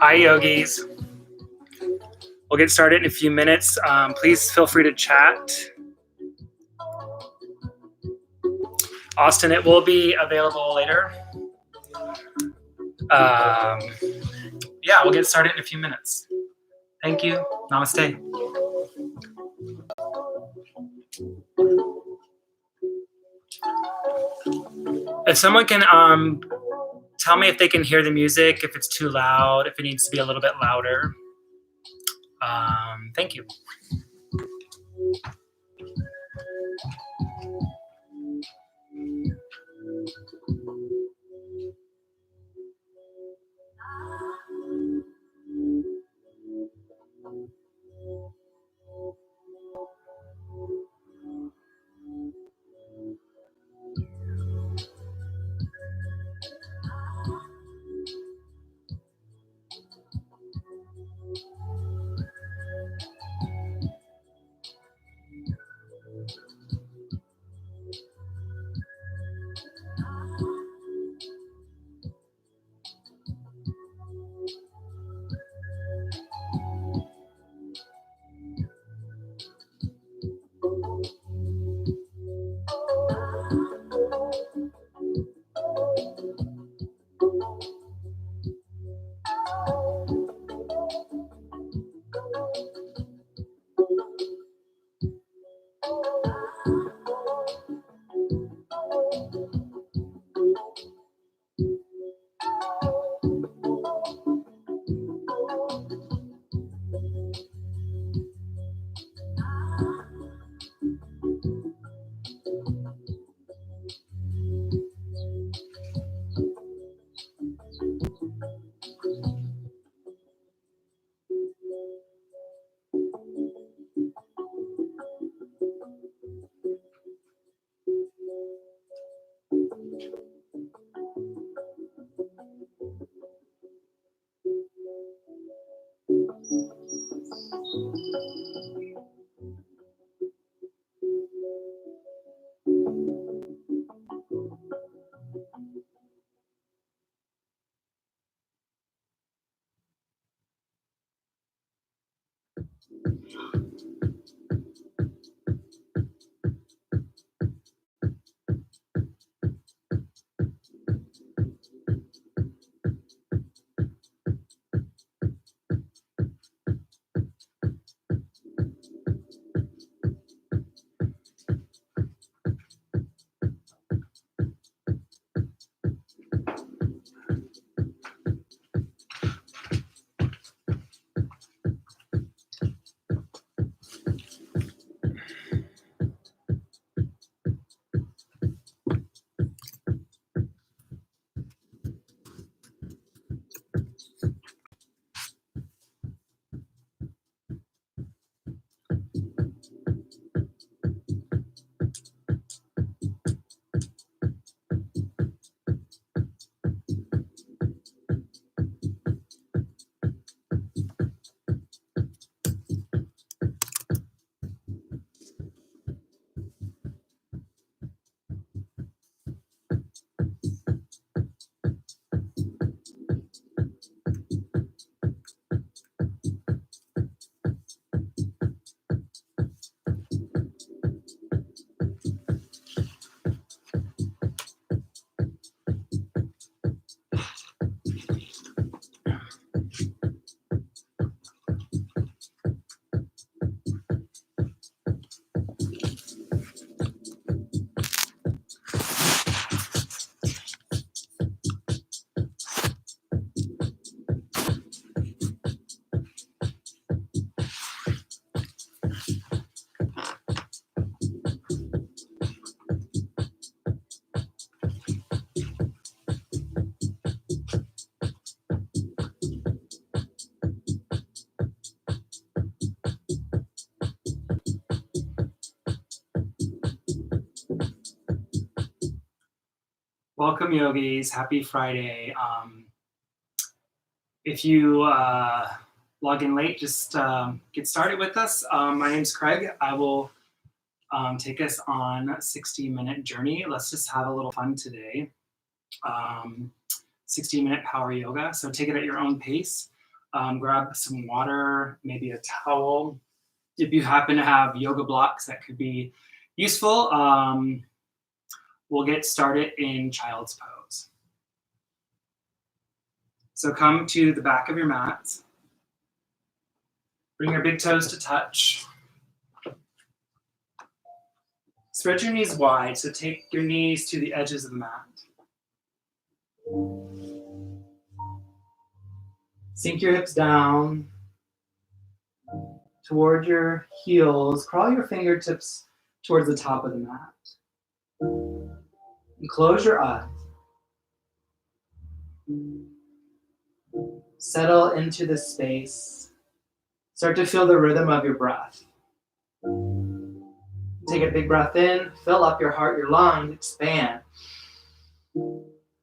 Hi, yogis. We'll get started in a few minutes. Please feel free to chat. Austin, it will be available later. Yeah, we'll get started in a few minutes. Thank you. Namaste. If someone can tell me if they can hear the music, if it's too loud, if it needs to be a little bit louder. Thank you. Welcome, yogis. Happy Friday. If you log in late, just get started with us. My name's Craig. I will take us on a 60-minute journey. Let's just have a little fun today. 60-minute power yoga. So take it at your own pace. Grab some water, maybe a towel. If you happen to have yoga blocks, that could be useful. We'll get started in child's pose. So come to the back of your mat. Bring your big toes to touch. Spread your knees wide, so take your knees to the edges of the mat. Sink your hips down toward your heels. Crawl your fingertips towards the top of the mat. And close your eyes. Settle into this space. Start to feel the rhythm of your breath. Take a big breath in, fill up your heart, your lungs, expand.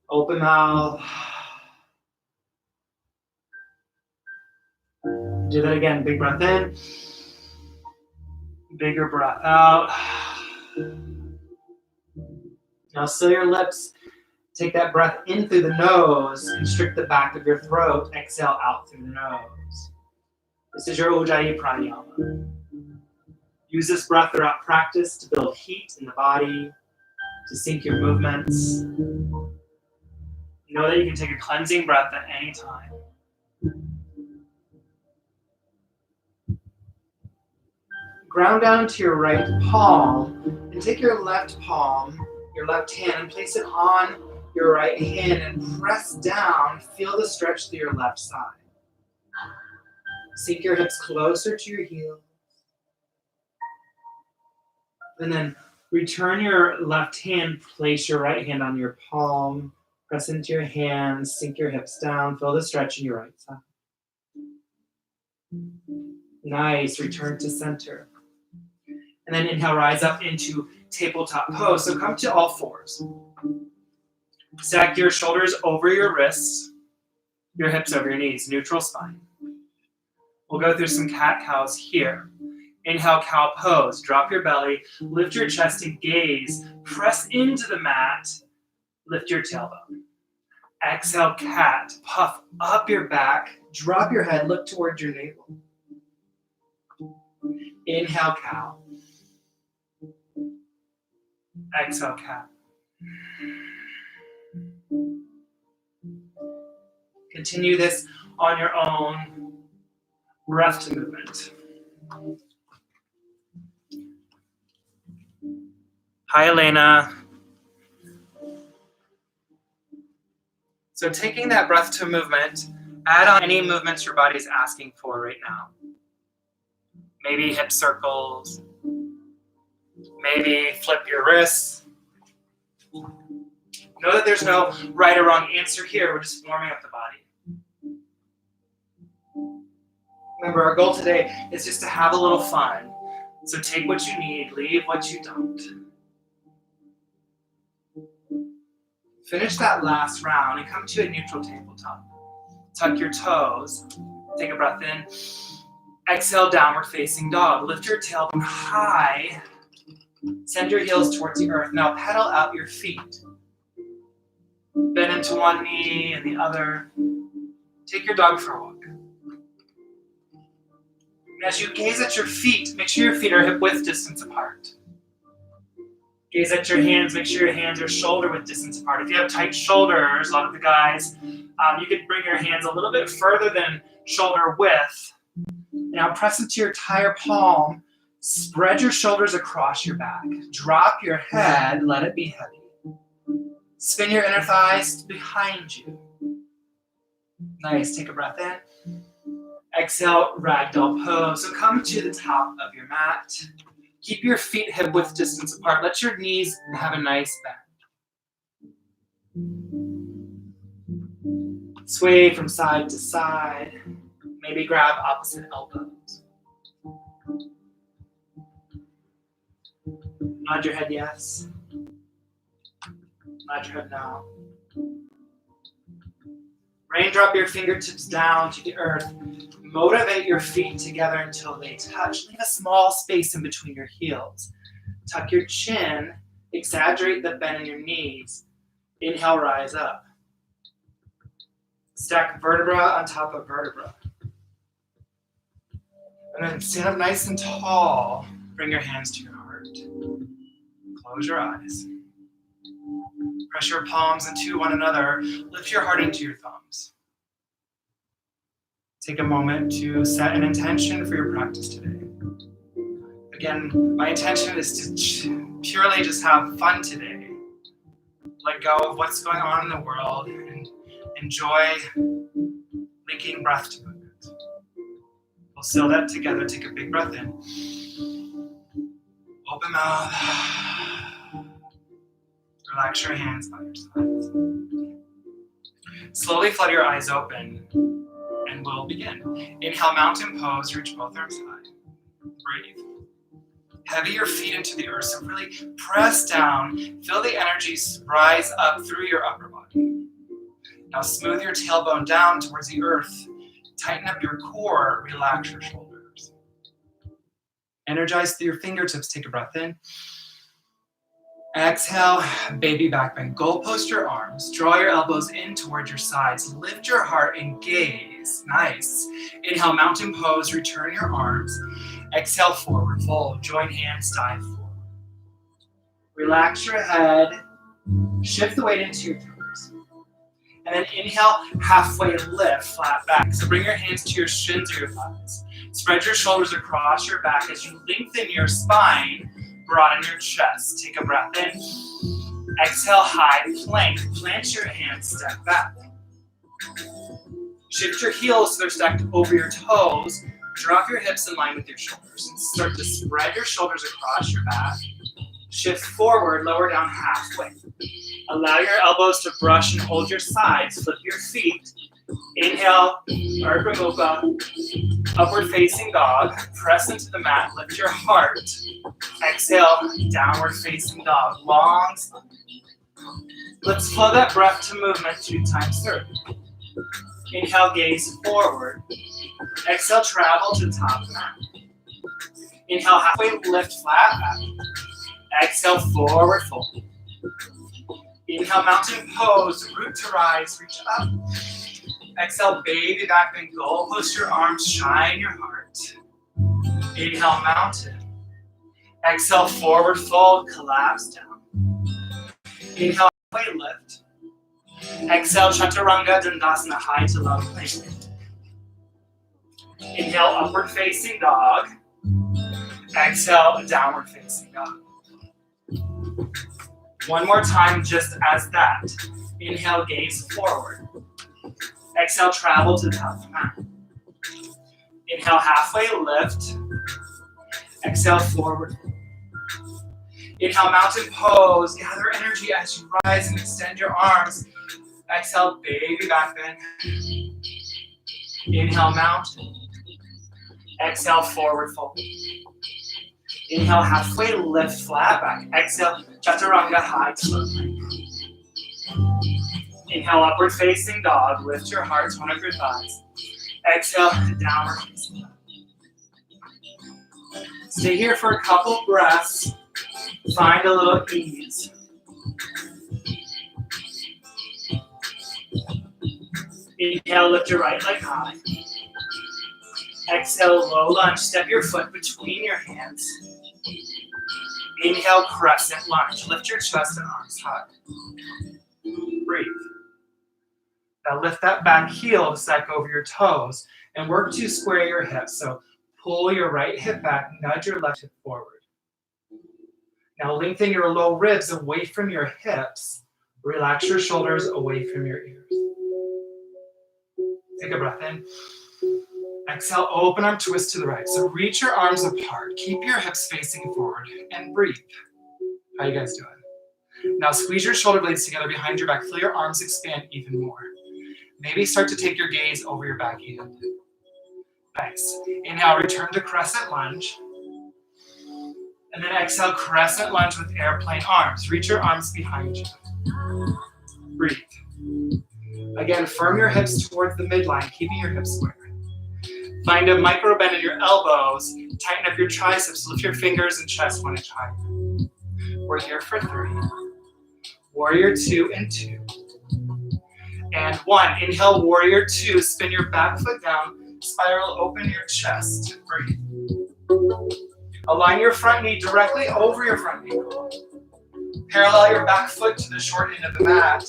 Open mouth. Do that again, big breath in. Bigger breath out. Now seal your lips. Take that breath in through the nose, constrict the back of your throat, exhale out through the nose. This is your Ujjayi Pranayama. Use this breath throughout practice to build heat in the body, to sync your movements. Know that you can take a cleansing breath at any time. Ground down to your right palm and take your left palm, your left hand, and place it on your right hand and press down. Feel the stretch through your left side. Sink your hips closer to your heels. And then return your left hand, place your right hand on your palm, press into your hands, sink your hips down, feel the stretch in your right side. Nice, return to center. And then inhale, rise up into tabletop pose. So come to all fours. Stack your shoulders over your wrists, your hips over your knees, neutral spine. We'll go through some cat-cows here. Inhale, cow pose. Drop your belly, lift your chest and gaze. Press into the mat, lift your tailbone. Exhale, cat. Puff up your back, drop your head, look toward your navel. Inhale, cow. Exhale, cat. Continue this on your own. Breath to movement. Hi, Elena. So taking that breath to movement, add on any movements your body's asking for right now. Maybe hip circles. Maybe flip your wrists. Know that there's no right or wrong answer here. We're just warming up the body. Remember, our goal today is just to have a little fun. So take what you need, leave what you don't. Finish that last round and come to a neutral tabletop. Tuck your toes. Take a breath in. Exhale, downward facing dog. Lift your tailbone high. Send your heels towards the earth. Now pedal out your feet. Bend into one knee and the other. Take your dog for a walk. And as you gaze at your feet, make sure your feet are hip width distance apart. Gaze at your hands, make sure your hands are shoulder width distance apart. If you have tight shoulders, a lot of the guys, you could bring your hands a little bit further than shoulder width. Now press into your entire palm. Spread your shoulders across your back. Drop your head, let it be heavy. Spin your inner thighs behind you. Nice, take a breath in. Exhale, ragdoll pose. So come to the top of your mat. Keep your feet hip width distance apart. Let your knees have a nice bend. Sway from side to side. Maybe grab opposite elbows. Nod your head yes. Nod your head no. Raindrop your fingertips down to the earth. Motivate your feet together until they touch. Leave a small space in between your heels. Tuck your chin. Exaggerate the bend in your knees. Inhale, rise up. Stack vertebra on top of vertebra. And then stand up nice and tall. Bring your hands to your heart. Close your eyes. Press your palms into one another. Lift your heart into your thumbs. Take a moment to set an intention for your practice today. Again, my intention is to purely just have fun today. Let go of what's going on in the world and enjoy linking breath to movement. We'll seal that together. Take a big breath in. Open mouth. Relax your hands by your sides. Slowly flood your eyes open and we'll begin. Inhale, mountain pose. Reach both arms high. Breathe. Heavy your feet into the earth. So really press down. Feel the energy rise up through your upper body. Now smooth your tailbone down towards the earth. Tighten up your core. Relax your shoulders. Energize through your fingertips. Take a breath in. Exhale, baby back bend. Goalpost your arms. Draw your elbows in towards your sides. Lift your heart and gaze. Nice. Inhale, mountain pose. Return your arms. Exhale, forward fold. Join hands, dive forward. Relax your head. Shift the weight into your toes. And then inhale, halfway lift, flat back. So bring your hands to your shins or your thighs. Spread your shoulders across your back as you lengthen your spine. Broaden your chest. Take a breath in. Exhale, high plank. Plant your hands, step back. Shift your heels so they're stacked over your toes. Drop your hips in line with your shoulders and start to spread your shoulders across your back. Shift forward, lower down halfway. Allow your elbows to brush and hold your sides. Flip your feet. Inhale, Ardha Mukha, upward facing dog. Press into the mat, lift your heart. Exhale, downward facing dog, long spine. Let's flow that breath to movement 2 times 30. Inhale, gaze forward. Exhale, travel to the top of the mat. Inhale, halfway lift, flat back. Exhale, forward fold. Inhale, mountain pose, root to rise, reach up. Exhale, baby back bend, goalpost your arms, shine your heart. Inhale, mountain. Exhale, forward fold, collapse down. Inhale, halfway lift. Exhale, Chaturanga Dandasana, high to low plank. Inhale, upward facing dog. Exhale, downward facing dog. One more time, just as that. Inhale, gaze forward. Exhale, travel to the top of the mat. Inhale, halfway lift. Exhale, forward. Inhale, mountain pose. Gather energy as you rise and extend your arms. Exhale, baby back bend. Inhale, mountain. Exhale, forward fold. Inhale, halfway lift, flat back. Exhale, Chaturanga, high to low plank. Inhale, upward facing dog. Lift your heart, one of your thighs. Exhale, downward facing dog. Stay here for a couple breaths. Find a little ease. Inhale, lift your right leg high. Exhale, low lunge. Step your foot between your hands. Inhale, crescent lunge. Lift your chest and arms high. Breathe. Now lift that back heel to stack over your toes and work to square your hips. So pull your right hip back, nudge your left hip forward. Now lengthen your low ribs away from your hips. Relax your shoulders away from your ears. Take a breath in. Exhale, open arm twist to the right. So reach your arms apart. Keep your hips facing forward and breathe. How you guys doing? Now squeeze your shoulder blades together behind your back. Feel your arms expand even more. Maybe start to take your gaze over your back hand. Nice. Inhale, return to crescent lunge. And then exhale, crescent lunge with airplane arms. Reach your arms behind you. Breathe. Again, firm your hips towards the midline, keeping your hips square. Find a micro bend in your elbows. Tighten up your triceps. Lift your fingers and chest 1 inch higher. We're here for 3. Warrior 2 and 2. And 1. Inhale, warrior 2. Spin your back foot down. Spiral open your chest. Breathe. Align your front knee directly over your front ankle. Parallel your back foot to the short end of the mat.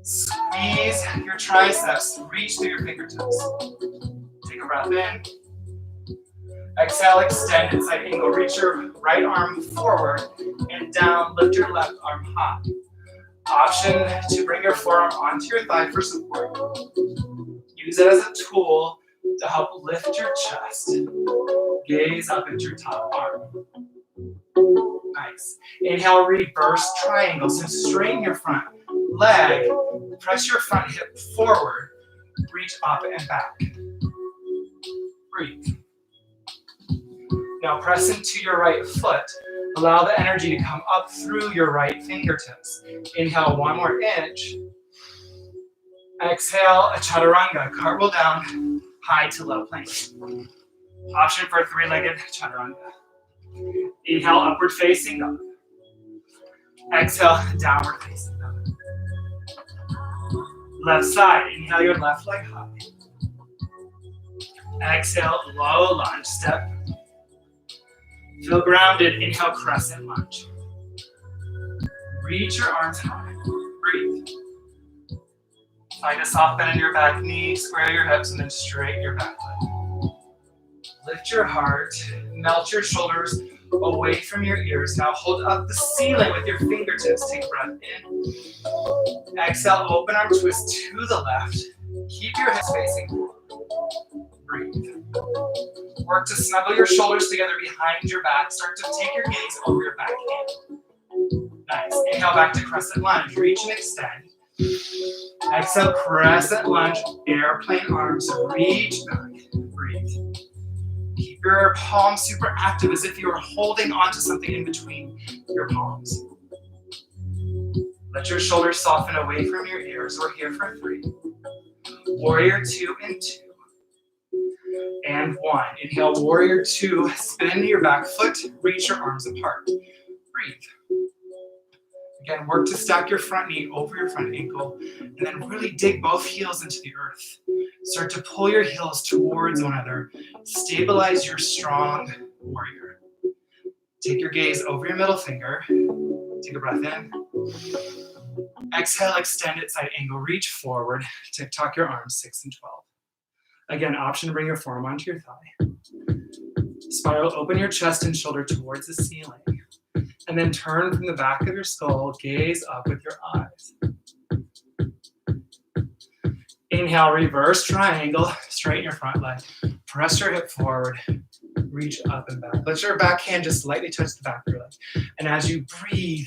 Squeeze your triceps. Reach through your fingertips. Take a breath in. Exhale, extend at side angle. Reach your right arm forward and down. Lift your left arm high. Option to bring your forearm onto your thigh for support. Use it as a tool to help lift your chest. Gaze up at your top arm. Nice. Inhale, reverse triangle. So straighten your front leg. Press your front hip forward. Reach up and back. Breathe. Now press into your right foot. Allow the energy to come up through your right fingertips. Inhale, one more inch. Exhale, a chaturanga. Cartwheel down, high to low plank. Option for a three-legged chaturanga. Inhale, upward facing dog. Exhale, downward facing dog. Left side, inhale your left leg high. Exhale, low lunge, step. Feel grounded, inhale, crescent lunge. Reach your arms high, breathe. Find a soft bend in your back knee, square your hips, and then straighten your back leg. Lift your heart, melt your shoulders away from your ears. Now hold up the ceiling with your fingertips. Take a breath in. Exhale, open arm twist to the left. Keep your hips facing forward. Breathe. Work to snuggle your shoulders together behind your back. Start to take your gaze over your back hand. Nice. Inhale back to crescent lunge. Reach and extend. Exhale, crescent lunge. Airplane arms. Reach back. Breathe. Keep your palms super active as if you were holding onto something in between your palms. Let your shoulders soften away from your ears. We're here for 3. Warrior 2 and 2. And 1. Inhale, warrior 2. Spin into your back foot. Reach your arms apart. Breathe. Again, work to stack your front knee over your front ankle. And then really dig both heels into the earth. Start to pull your heels towards one another. Stabilize your strong warrior. Take your gaze over your middle finger. Take a breath in. Exhale, extend at side angle. Reach forward. Tuck your arms 6 and 12. Again, option to bring your forearm onto your thigh. Spiral open your chest and shoulder towards the ceiling. And then turn from the back of your skull, gaze up with your eyes. Inhale, reverse triangle, straighten your front leg. Press your hip forward, reach up and back. Let your back hand just lightly touch the back of your leg. And as you breathe,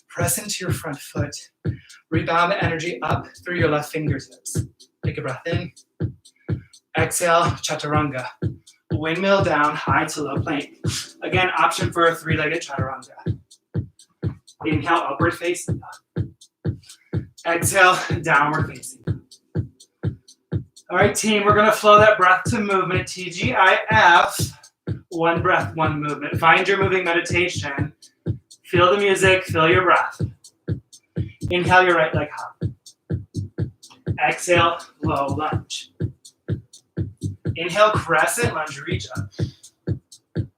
press into your front foot. Rebound the energy up through your left fingertips. Take a breath in. Exhale, chaturanga. Windmill down, high to low plank. Again, option for a 3-legged chaturanga. Inhale, upward facing dog. Exhale, downward facing dog. All right, team, we're gonna flow that breath to movement, TGIF. 1 breath, 1 movement. Find your moving meditation. Feel the music, feel your breath. Inhale your right leg high. Exhale, low lunge. Inhale, crescent lunge, reach up.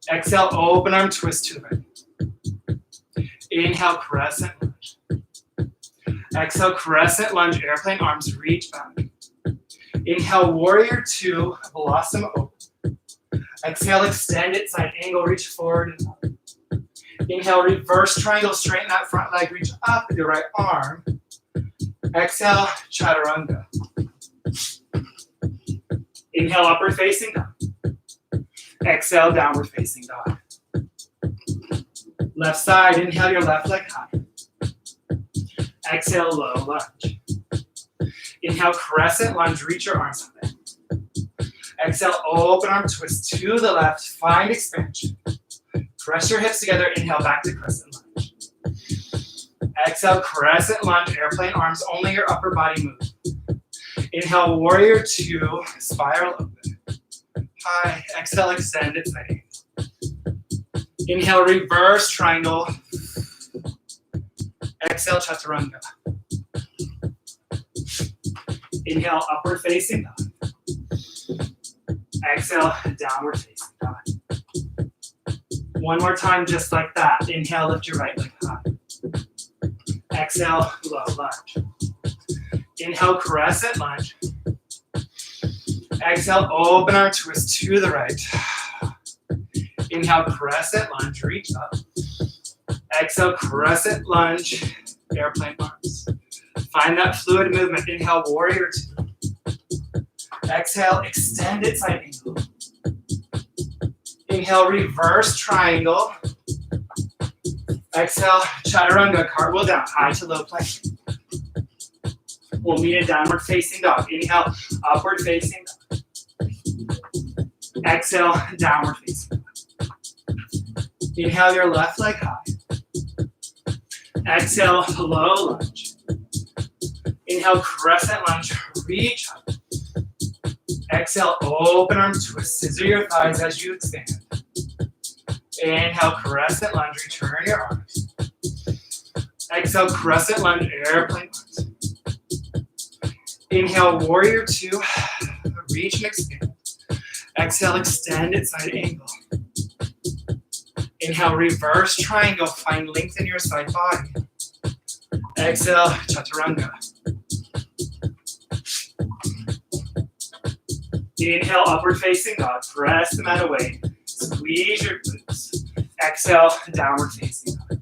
Exhale, open arm twist to the right. Inhale, crescent lunge. Exhale, crescent lunge, airplane arms, reach back. Inhale, warrior 2, blossom open. Exhale, extend it, side angle, reach forward and up. Inhale, reverse triangle, straighten that front leg, reach up with your right arm. Exhale, chaturanga. Inhale, upward facing dog. Exhale, downward facing dog. Left side, inhale your left leg high. Exhale, low lunge. Inhale, crescent lunge, reach your arms up. Exhale, open arm twist to the left, find expansion. Press your hips together, inhale back to crescent lunge. Exhale, crescent lunge, airplane arms, only your upper body moves. Inhale, warrior 2, spiral open. High, exhale, extend it, side angle. Inhale, reverse triangle. Exhale, chaturanga. Inhale, upward facing dog. Exhale, downward facing dog. One more time, just like that. Inhale, lift your right leg high. Exhale, low lunge. Inhale, crescent lunge. Exhale, open arm twist to the right. Inhale, crescent lunge, reach up. Exhale, crescent lunge, airplane arms. Find that fluid movement. Inhale, warrior two. Exhale, extended side angle. Inhale, reverse triangle. Exhale, chaturanga, cartwheel down, high to low plank. We'll meet in downward facing dog. Inhale, upward facing dog. Exhale, downward facing dog. Inhale your left leg high. Exhale, low lunge. Inhale, crescent lunge, reach up. Exhale, open arm twist, scissor your thighs as you expand. Inhale, crescent lunge, return your arms. Exhale, crescent lunge, airplane arms. Inhale, warrior two, reach and expand. Exhale, extended side angle. Inhale, reverse triangle, find length in your side body. Exhale, chaturanga. Inhale, upward facing dog, press the mat away. Squeeze your glutes. Exhale, downward facing dog.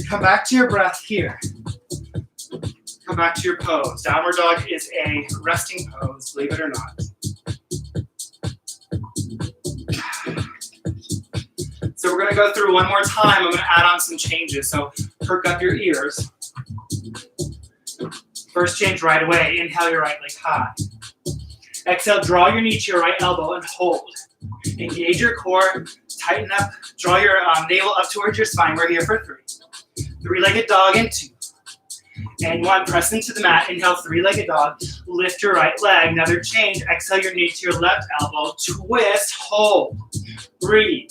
Come back to your breath here. Come back to your pose. Downward dog is a resting pose, believe it or not. So we're gonna go through one more time. I'm gonna add on some changes, so perk up your ears. First change right away. Inhale your right leg high. Exhale, draw your knee to your right elbow and hold. Engage your core, tighten up, draw your navel up towards your spine. We're here for three. Three-legged dog in two. And one, press into the mat. Inhale, three-legged dog. Lift your right leg. Another change. Exhale your knee to your left elbow. Twist, hold, breathe.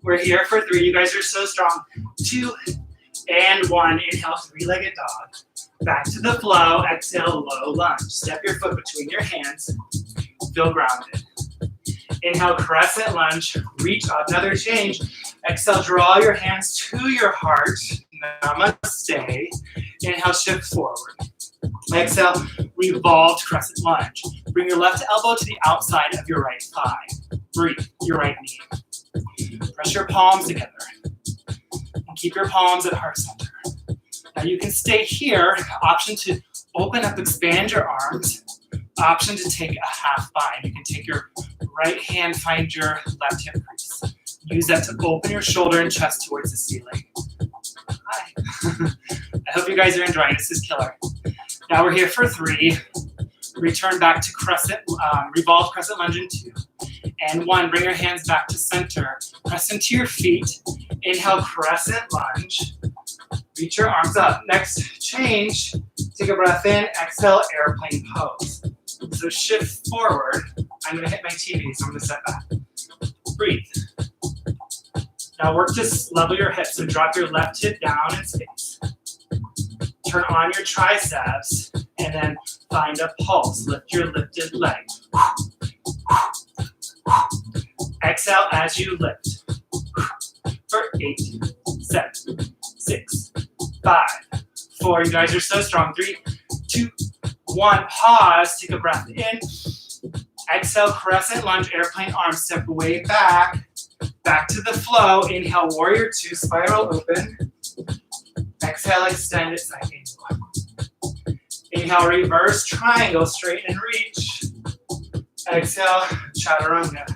We're here for three. You guys are so strong. Two and one. Inhale, three-legged dog. Back to the flow. Exhale, low lunge. Step your foot between your hands. Feel grounded. Inhale, crescent lunge. Reach up. Another change. Exhale, draw your hands to your heart. Namaste. Inhale, shift forward. Exhale, revolved crescent lunge. Bring your left elbow to the outside of your right thigh. Breathe your right knee. Press your palms together. And keep your palms at heart center. Now you can stay here. Option to open up, expand your arms. Option to take a half bind. You can take your right hand, find your left hip crease. Use that to open your shoulder and chest towards the ceiling. Hi. I hope you guys are enjoying. This is killer. Now we're here for three. Return back to crescent, revolve crescent lunge in two. And one, bring your hands back to center. Press into your feet. Inhale, crescent lunge. Reach your arms up. Next change, take a breath in. Exhale, airplane pose. So shift forward. I'm gonna hit my TV, so I'm gonna step back. Breathe. Now work to level your hips, so drop your left hip down in space. Turn on your triceps, and then find a pulse. Lift your lifted leg. Exhale as you lift. For 8, 7, 6, 5, 4. You guys are so strong. 3, 2, 1. Pause. Take a breath in. Exhale, crescent lunge, airplane arms. Step way back. Back to the flow. Inhale, warrior two, spiral open. Exhale, extend it, side angle. Inhale, reverse triangle, straighten and reach. Exhale, chaturanga.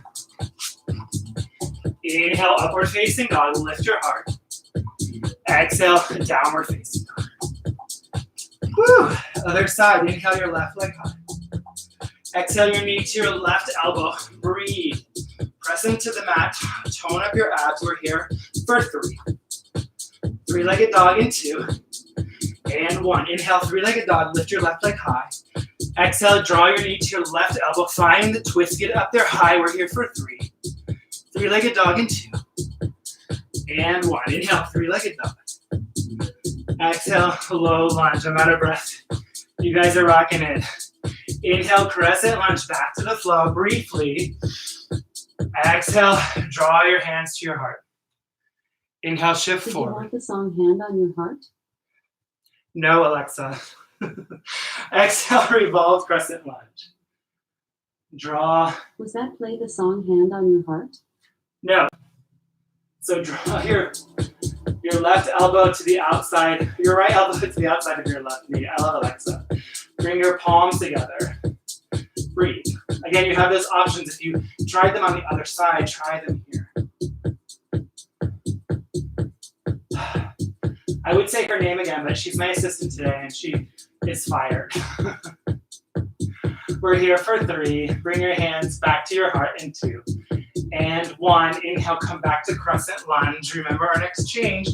Inhale, upward facing dog, lift your heart. Exhale, downward facing dog. Woo! Other side, inhale your left leg high. Exhale your knee to your left elbow, breathe. Press into the mat, tone up your abs. We're here for three. Three-legged dog in two. And one. Inhale, three-legged dog, lift your left leg high. Exhale, draw your knee to your left elbow, find the twist, get up there high. We're here for three. Three-legged dog in two. And one. Inhale, three-legged dog. Exhale, low lunge. I'm out of breath. You guys are rocking it. Inhale, crescent lunge back to the flow briefly. Exhale, draw your hands to your heart. Inhale, shift Did forward. you want the song Hand on Your Heart? No, Alexa. Exhale, revolve, crescent lunge. Draw. Was that play the song Hand on Your Heart? No. So draw your left elbow to the outside, your right elbow to the outside of your left knee. I love Alexa. Bring your palms together. Breathe. Again, you have those options. If you tried them on the other side, try them here. I would say her name again, but she's my assistant today and she is fired. We're here for 3. Bring your hands back to your heart in 2. And 1. Inhale, come back to crescent lunge. Remember our next change.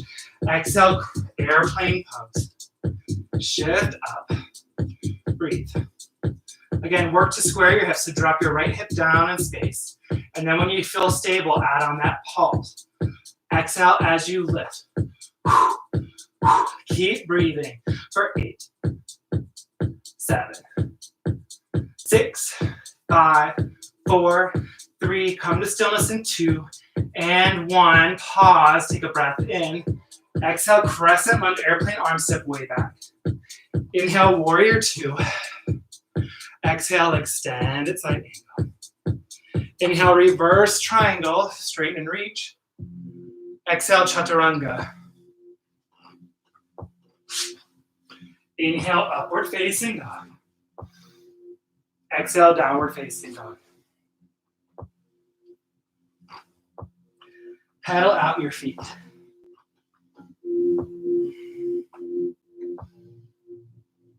Exhale, airplane pose. Shift up. Breathe. Again, work to square your hips, so drop your right hip down in space. And then when you feel stable, add on that pulse. Exhale as you lift. Keep breathing for 8, 7, 6, 5, 4, 3. Come to stillness in 2 and 1. Pause, take a breath in. Exhale, crescent lunge, airplane arm, step way back. Inhale, warrior 2. Exhale, extend at side angle. Inhale, reverse triangle, straighten and reach. Exhale, chaturanga. Inhale, upward facing dog. Exhale, downward facing dog. Pedal out your feet.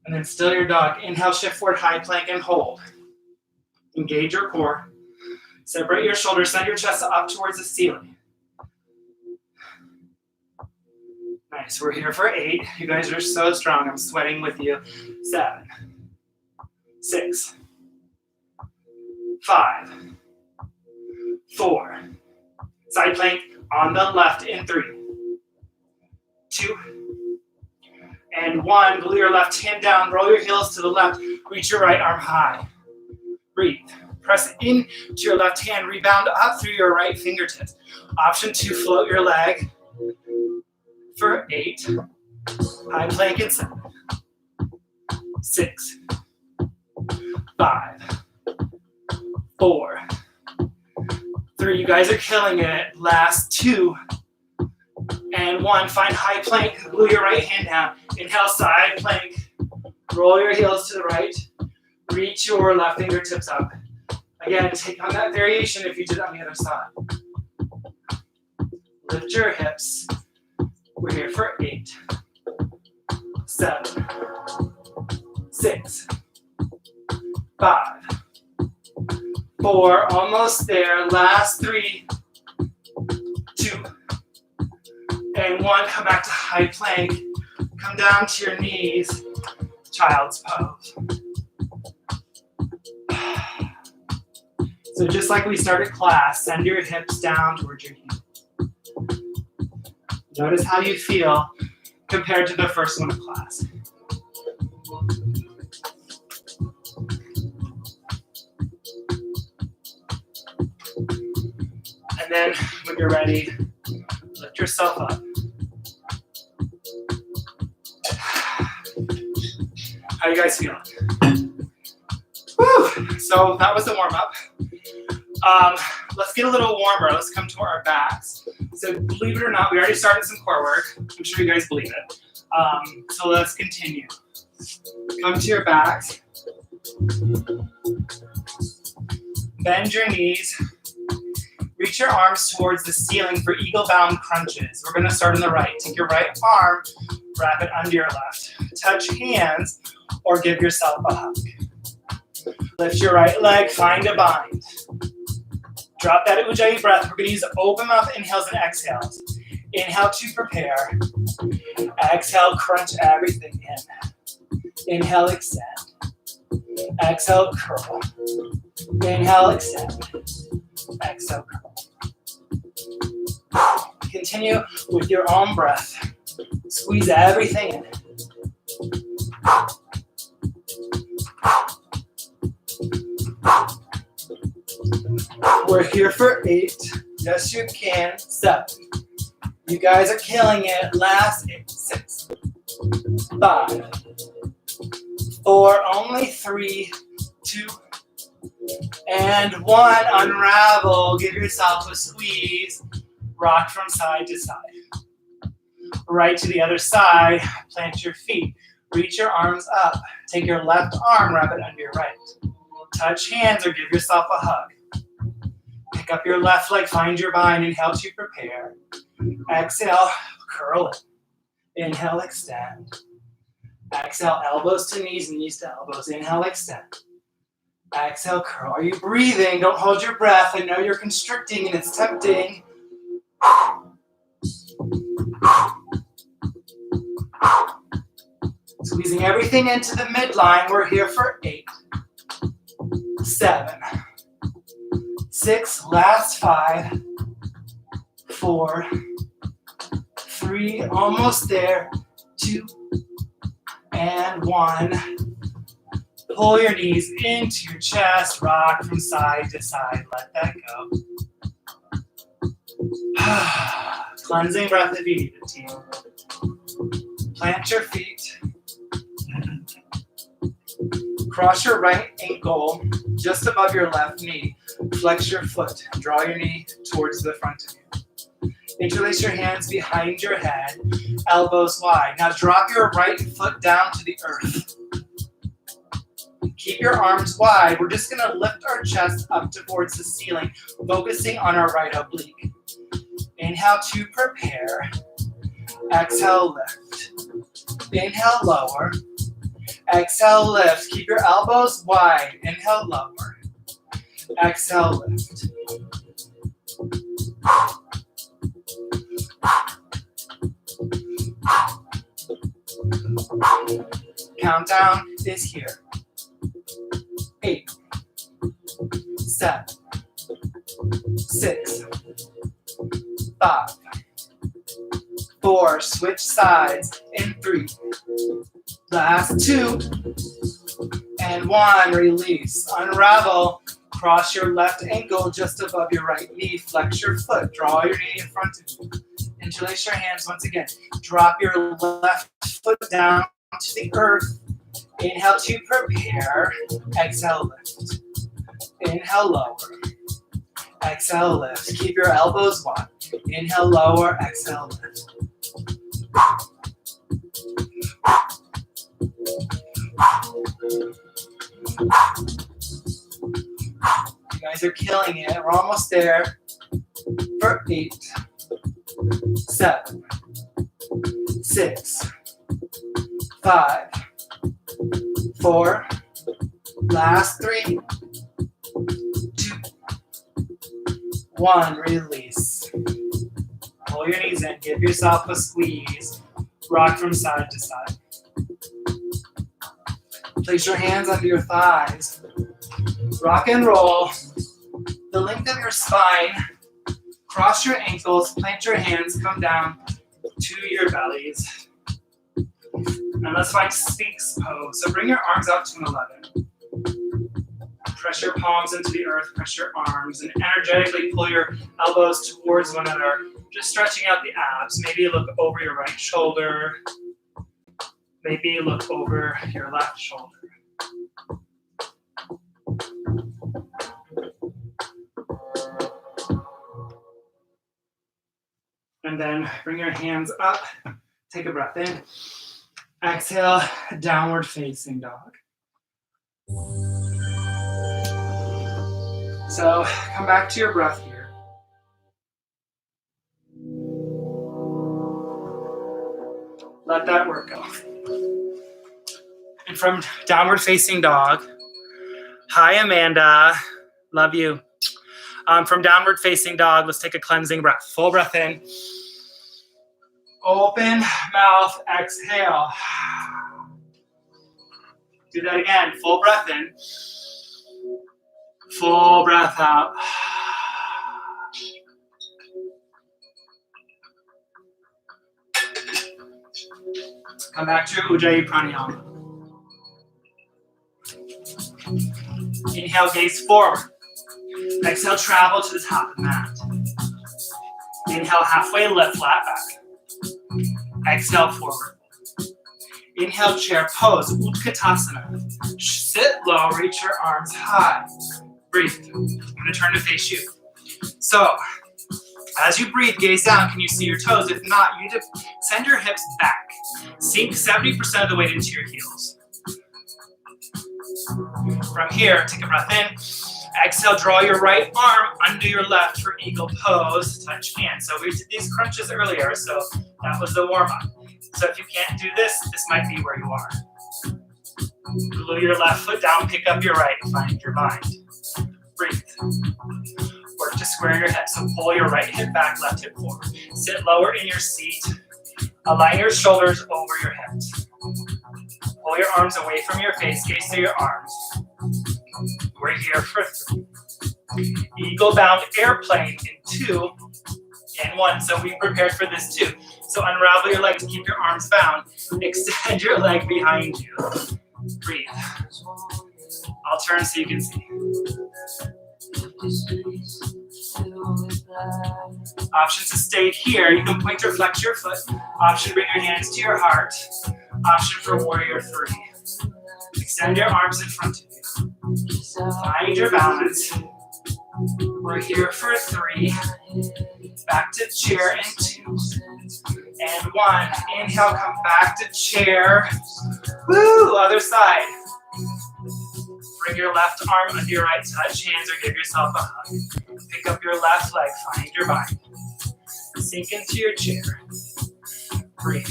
And then still your dog. Inhale, shift forward, high plank and hold. Engage your core. Separate your shoulders, send your chest up towards the ceiling. Nice, we're here for 8. You guys are so strong, I'm sweating with you. 7, 6, 5, 4. Side plank on the left in 3, 2, and 1. Glue your left hand down, roll your heels to the left, reach your right arm high. Breathe. Press into your left hand, rebound up through your right fingertips. Option 2, float your leg for 8. High plank in 7, 6, 5, 4, 3. You guys are killing it. Last 2 and 1. Find high plank. Glue your right hand down. Inhale, side plank. Roll your heels to the right. Reach your left fingertips up. Again, take on that variation if you did it on the other side. Lift your hips. We're here for 8, 7, 6, 5, 4. Almost there. Last 3, 2, and 1. Come back to high plank. Come down to your knees. Child's pose. So just like we started class, send your hips down towards your heels. Notice how you feel compared to the first one of class. And then when you're ready, lift yourself up. How you guys feeling? Woo! So that was the warm-up. Let's get a little warmer. Let's come to our backs. So believe it or not, we already started some core work. I'm sure you guys believe it. So let's continue. Come to your backs. Bend your knees. Reach your arms towards the ceiling for eagle-bound crunches. We're going to start on the right. Take your right arm, wrap it under your left. Touch hands or give yourself a hug. Lift your right leg, find a bind. Drop that Ujjayi breath. We're going to use open mouth inhales and exhales. Inhale to prepare. Exhale, crunch everything in. Inhale, extend. Exhale, curl. Inhale, extend. Exhale, curl. Continue with your own breath. Squeeze everything in. We're here for 8. Yes, you can. 7. You guys are killing it. Last 8. 6. 5. 4. Only 3. 2. And 1. Unravel. Give yourself a squeeze. Rock from side to side. Right to the other side. Plant your feet. Reach your arms up. Take your left arm, wrap it under your right. Touch hands or give yourself a hug. Pick up your left leg, find your bind. Inhale to prepare. Exhale, curl it. Inhale, extend. Exhale, elbows to knees, knees to elbows. Inhale, extend. Exhale, curl. Are you breathing? Don't hold your breath. I know you're constricting and it's tempting. Squeezing everything into the midline. We're here for 8. 7. 6. Last 5. 4. 3. Almost there. 2. And 1. Pull your knees into your chest. Rock from side to side. Let that go. Cleansing breath if you need it, team. Plant your feet. Cross your right ankle just above your left knee. Flex your foot. Draw your knee towards the front of you. Interlace your hands behind your head, elbows wide. Now drop your right foot down to the earth. Keep your arms wide. We're just going to lift our chest up towards the ceiling, focusing on our right oblique. Inhale to prepare. Exhale, lift. Inhale, lower. Exhale, lift. Keep your elbows wide. Inhale, lower. Exhale, lift. Countdown is here. 8, 7, 6, 5, 4. Switch sides in 3. Last 2. And 1. Release. Unravel. Cross your left ankle just above your right knee. Flex your foot. Draw your knee in front of you. Interlace your hands once again. Drop your left foot down to the earth. Inhale to prepare. Exhale, lift. Inhale, lower. Exhale, lift. Keep your elbows wide. Inhale, lower. Exhale, lift. You guys are killing it. We're almost there. For 8, 7, 6, 5, 4. Last 3, 2, 1. Release. Pull your knees in. Give yourself a squeeze. Rock from side to side. Place your hands under your thighs. Rock and roll. The length of your spine. Cross your ankles. Plant your hands. Come down to your bellies. And let's find Sphinx pose. So bring your arms out to an 11. Press your palms into the earth. Press your arms. And energetically pull your elbows towards one another. Just stretching out the abs. Maybe look over your right shoulder. Maybe look over your left shoulder. And then bring your hands up. Take a breath in. Exhale, downward facing dog. So come back to your breath here. Let that work go. And from downward facing dog, hi Amanda, love you. From downward facing dog, let's take a cleansing breath. Full breath in. Open mouth, exhale. Do that again. Full breath in. Full breath out. Come back to Ujjayi Pranayama. Inhale, gaze forward. Exhale, travel to the top of the mat. Inhale, halfway lift, flat back. Exhale, forward. Inhale, chair pose, Utkatasana. Sit low, reach your arms high. Breathe. I'm gonna turn to face you. So, as you breathe, gaze down. Can you see your toes? If not, you send your hips back. Sink 70% of the weight into your heels. From here, take a breath in. Exhale, draw your right arm under your left for eagle pose. Touch hands. So we did these crunches earlier, so that was the warm-up. So if you can't do this, this might be where you are. Glue your left foot down, pick up your right, find your bind. Breathe. Work to square your head. So pull your right hip back, left hip forward. Sit lower in your seat. Align your shoulders over your hips. Pull your arms away from your face, gaze to your arms. We're here for 3. Eagle bound airplane in 2 and 1. So we prepared for this too. So unravel your leg to keep your arms bound. Extend your leg behind you. Breathe. I'll turn so you can see. Option to stay here. You can point or flex your foot. Option, bring your hands to your heart. Option for warrior 3. Extend your arms in front of you. Find your balance. We're here for 3. Back to chair in 2. And 1. Inhale, come back to chair. Woo! Other side. Bring your left arm under your right, touch hands, or give yourself a hug. Pick up your left leg, find your bind. Sink into your chair. Breathe.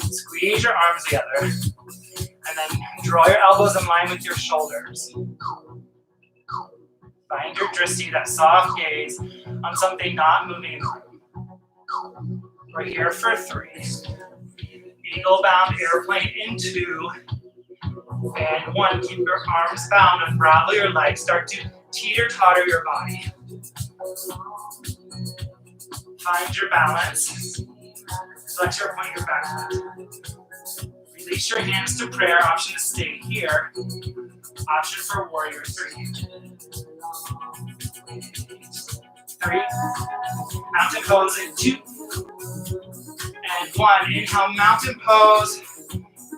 Squeeze your arms together. And then draw your elbows in line with your shoulders. Find your drishti, that soft gaze on something not moving. We're here for 3. Eagle bound airplane in 2. And 1, keep your arms bound, unravel your legs, start to teeter-totter your body. Find your balance. Flex your point, your back foot. Release your hands to prayer. Option to stay here. Option for warrior 3. 3. Mountain pose in 2. And 1. Inhale, mountain pose.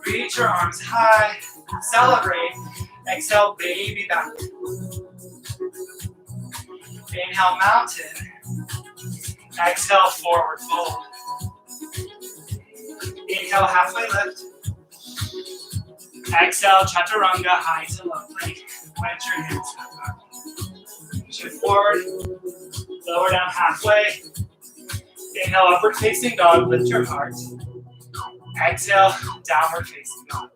Reach your arms high. Celebrate. Exhale, baby back. Inhale, mountain. Exhale, forward fold. Inhale, halfway lift. Exhale, chaturanga, high to low plank. Plant your hands back. Shift forward. Lower down halfway. Inhale, upward facing dog. Lift your heart. Exhale, downward facing dog.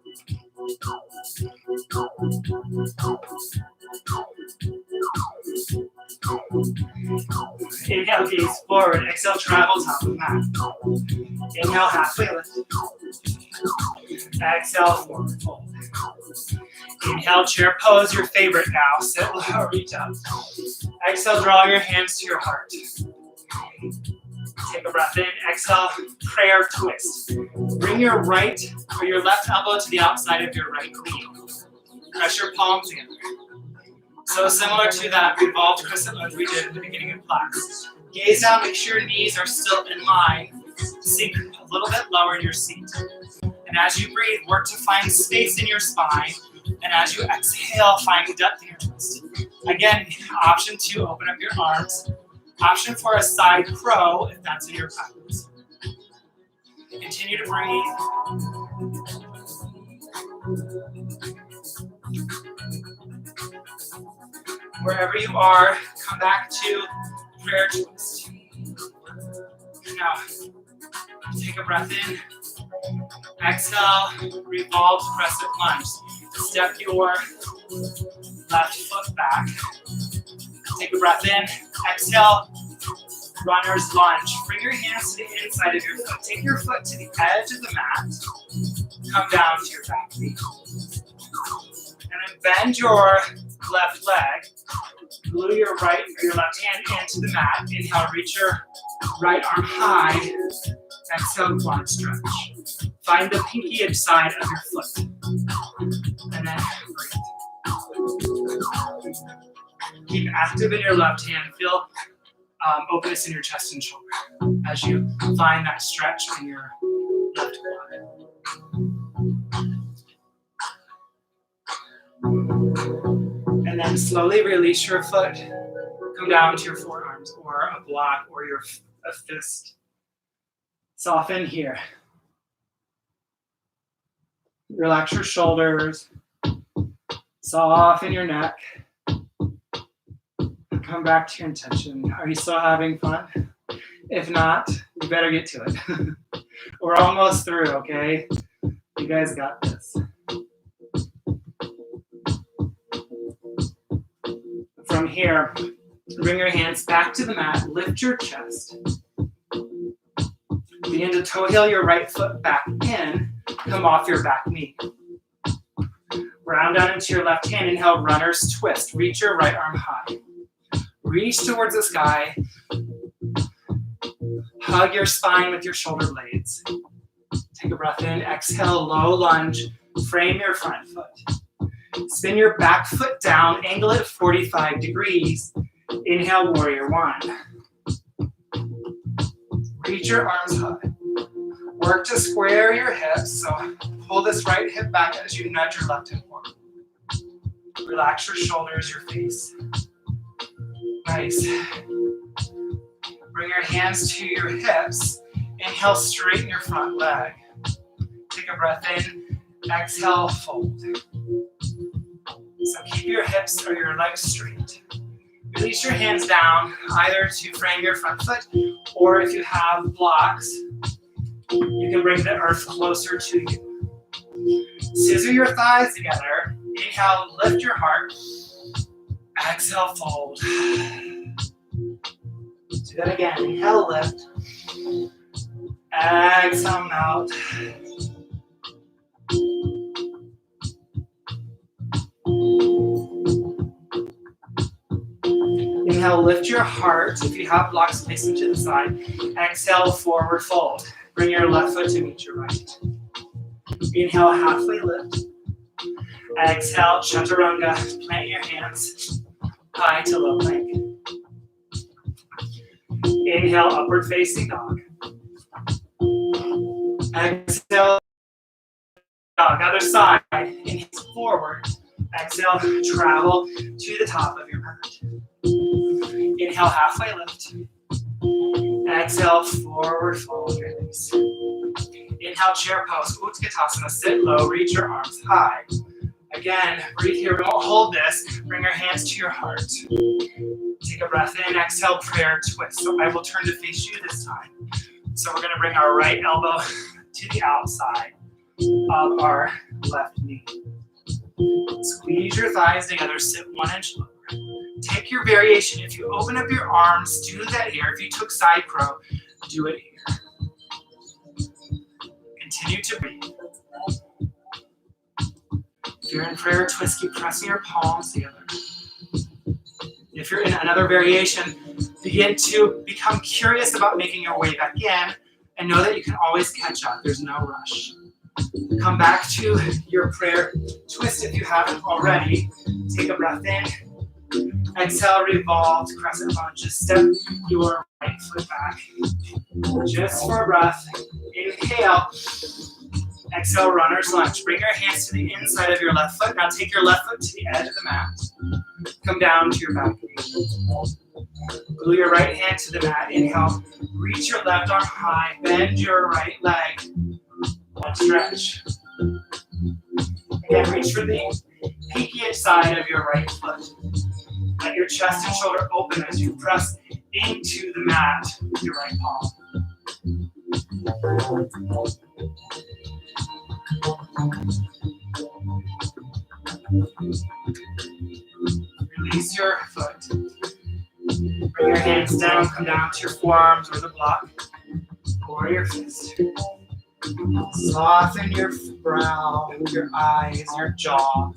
Inhale, gaze forward. Exhale, travel top of mat. Inhale, halfway lift. Exhale, forward fold. Inhale, chair pose, your favorite now. Sit low, reach up. Exhale, draw your hands to your heart. Take a breath in. Exhale, prayer twist. Bring your right or your left elbow to the outside of your right knee. Press your palms together. So similar to that revolved crescent lunge we did at the beginning of class. Gaze down, make sure your knees are still in line. Sink a little bit lower in your seat. And as you breathe, work to find space in your spine. And as you exhale, find depth in your twist. Again, option 2, open up your arms. Option for a side crow, if that's in your practice. Continue to breathe. Wherever you are, come back to prayer twist. Now, take a breath in. Exhale, revolved crescent lunge. Step your left foot back. Take a breath in. Exhale, runner's lunge. Bring your hands to the inside of your foot. Take your foot to the edge of the mat. Come down to your back knee. And then bend your left leg. Glue your right or your left hand into the mat. Inhale, reach your right arm high. Exhale, quad stretch. Find the pinky edge side of your foot. And then breathe. Keep active in your left hand. Feel openness in your chest and shoulder as you find that stretch in your left quad. And then slowly release your foot. Come down to your forearms or a block or a fist. Soften here. Relax your shoulders. Soften your neck. Come back to your intention. Are you still having fun? If not, you better get to it. We're almost through, okay? You guys got this. From here, bring your hands back to the mat. Lift your chest. Begin to toe heel your right foot back in. Come off your back knee. Round down into your left hand. Inhale, runner's twist. Reach your right arm high. Reach towards the sky. Hug your spine with your shoulder blades. Take a breath in. Exhale, low lunge. Frame your front foot. Spin your back foot down. Angle it 45 degrees. Inhale, warrior one. Reach your arms high. Work to square your hips. So pull this right hip back as you nudge your left hip forward. Relax your shoulders, your face. Nice. Bring your hands to your hips. Inhale, straighten your front leg. Take a breath in. Exhale, fold. So keep your hips or your legs straight. Release your hands down, either to frame your front foot, or if you have blocks, you can bring the earth closer to you. Scissor your thighs together. Inhale, lift your heart. Exhale, fold. Do that again. Inhale, lift. Exhale, melt. Inhale, lift your heart. If you have blocks, place them to the side. Exhale, forward fold. Bring your left foot to meet your right. Inhale, halfway lift. Exhale, chaturanga. Plant your hands high to low plank. Inhale, upward facing dog. Exhale, dog. Other side. Inhale, forward. Exhale, travel to the top of your mat. Inhale, halfway lift. Exhale, forward fold, release. Inhale, chair pose, Utkatasana, sit low, reach your arms high. Again, breathe here, don't hold this. Bring your hands to your heart. Take a breath in, exhale, prayer twist. So I will turn to face you this time. So we're gonna bring our right elbow to the outside of our left knee. Squeeze your thighs together, sit 1 inch lower. Take your variation. If you open up your arms, do that here. If you took side crow, do it here. Continue to breathe. If you're in prayer twist, keep pressing your palms together. If you're in another variation, begin to become curious about making your way back in and know that you can always catch up. There's no rush. Come back to your prayer twist if you haven't already. Take a breath in. Exhale, revolve to crescent lunge. Just step your right foot back. Just for a breath. Inhale. Exhale, runner's lunge. Bring your hands to the inside of your left foot. Now take your left foot to the edge of the mat. Come down to your back knee. Glue your right hand to the mat. Inhale. Reach your left arm high. Bend your right leg. And stretch. Again, reach for the pinky side of your right foot. Let your chest and shoulder open as you press into the mat with your right palm. Release your foot. Bring your hands down, come down to your forearms or the block or your fist. Soften your brow, your eyes, your jaw.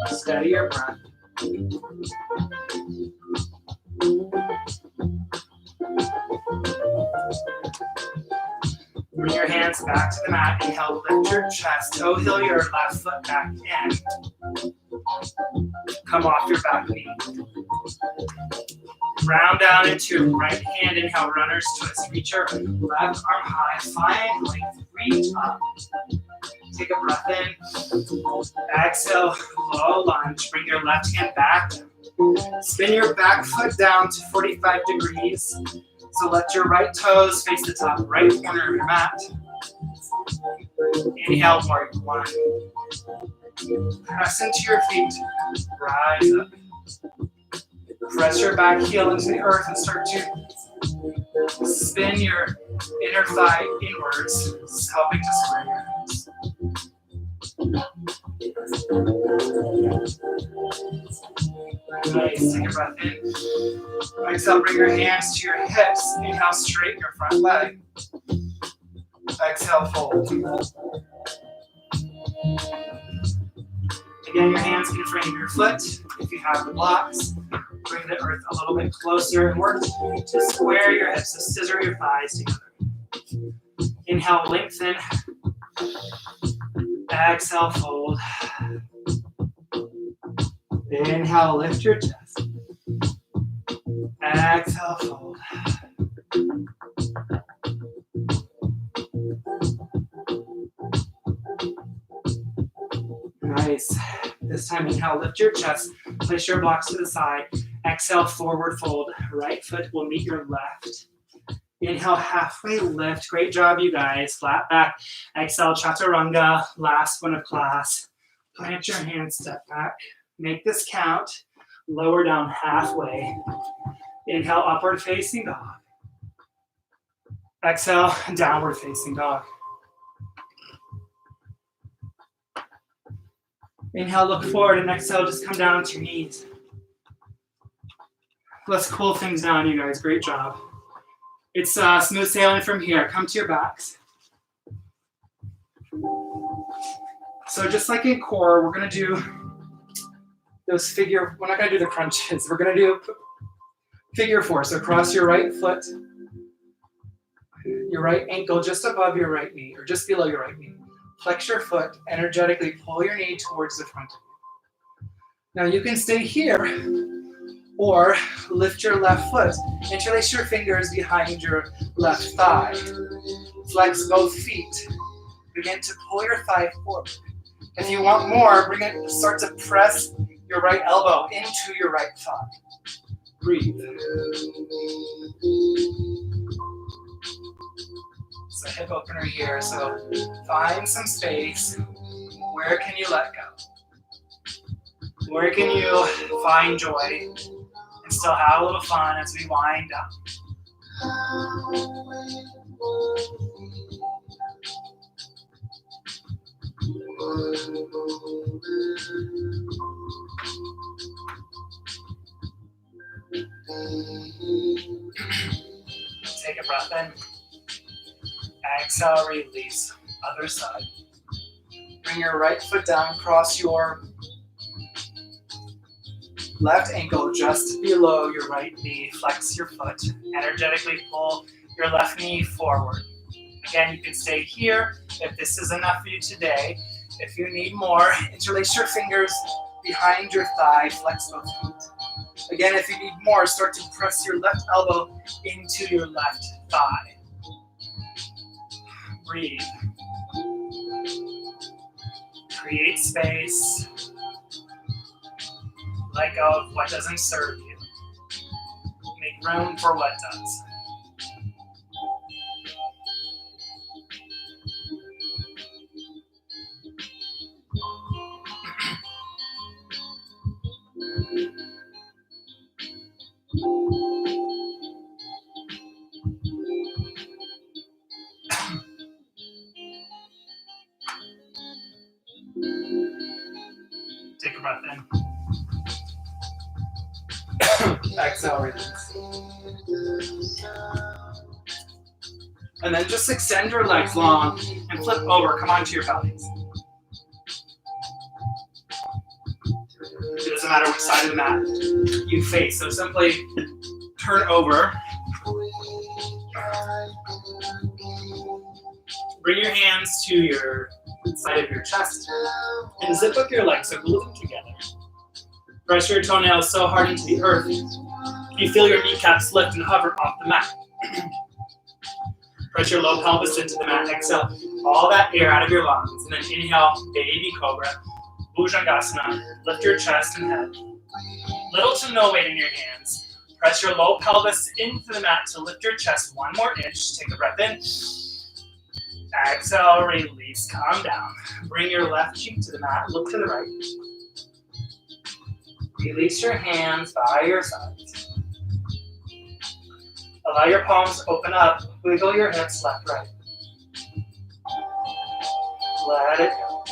Steady your breath. Bring your hands back to the mat. Inhale, lift your chest. Toe heel your left foot back in. Come off your back knee. Round down into your right hand. Inhale, runner's twist. Reach your left arm high. Find length. Reach up. Take a breath in. Exhale, low lunge. Bring your left hand back. Spin your back foot down to 45 degrees. So let your right toes face the top right corner of your mat. Inhale, warrior one. Press into your feet. Rise up. Press your back heel into the earth and start to spin your inner thigh inwards, helping to square your hips. Nice. Take a breath in. Exhale, bring your hands to your hips. Inhale, straighten your front leg. Exhale, fold. Again, your hands can frame your foot. If you have the blocks, bring the earth a little bit closer and work to square your hips, so scissor your thighs together. Inhale, lengthen. Exhale, fold. Inhale, lift your chest. Exhale, fold. Nice. This time, inhale, lift your chest. Place your blocks to the side. Exhale, forward fold. Right foot will meet your left. Inhale, halfway lift. Great job, you guys. Flat back. Exhale, chaturanga. Last one of class. Plant your hands, step back. Make this count. Lower down halfway. Inhale, upward facing dog. Exhale, downward facing dog. Inhale, look forward, and exhale, just come down to your knees. Let's cool things down, you guys. Great job. It's smooth sailing from here. Come to your backs. So just like in core, we're going to do those figure, we're not going to do the crunches. We're going to do figure four. So cross your right foot, your right ankle just above your right knee, or just below your right knee. Flex your foot, energetically pull your knee towards the front of you. Now you can stay here, or lift your left foot. Interlace your fingers behind your left thigh. Flex both feet. Begin to pull your thigh forward. If you want more, start to press your right elbow into your right thigh. Breathe. It's a hip opener here, so find some space. Where can you let go? Where can you find joy and still have a little fun as we wind down? Take a breath in. Exhale, release. Other side. Bring your right foot down, cross your left ankle just below your right knee. Flex your foot. Energetically pull your left knee forward. Again, you can stay here if this is enough for you today. If you need more, interlace your fingers behind your thigh. Flex both feet. Again, if you need more, start to press your left elbow into your left thigh. Breathe. Create space. Let go of what doesn't serve you. Make room for what does. Take a breath in. Exhale, release. And then just extend your legs long and flip over. Come onto your bellies. It doesn't matter which side of the mat you face. So simply turn over. Bring your hands to your side of your chest and zip up your legs, so glue them together. Press your toenails so hard into the earth. You feel your kneecaps lift and hover off the mat. Press your low pelvis into the mat. Exhale all that air out of your lungs. And then inhale, baby cobra, Bhujangasana. Lift your chest and head. Little to no weight in your hands. Press your low pelvis into the mat to lift your chest one more inch. Take a breath in. Exhale, release, calm down. Bring your left cheek to the mat. Look to the right. Release your hands by your sides. Allow your palms to open up. Wiggle your hips left, right. Let it go.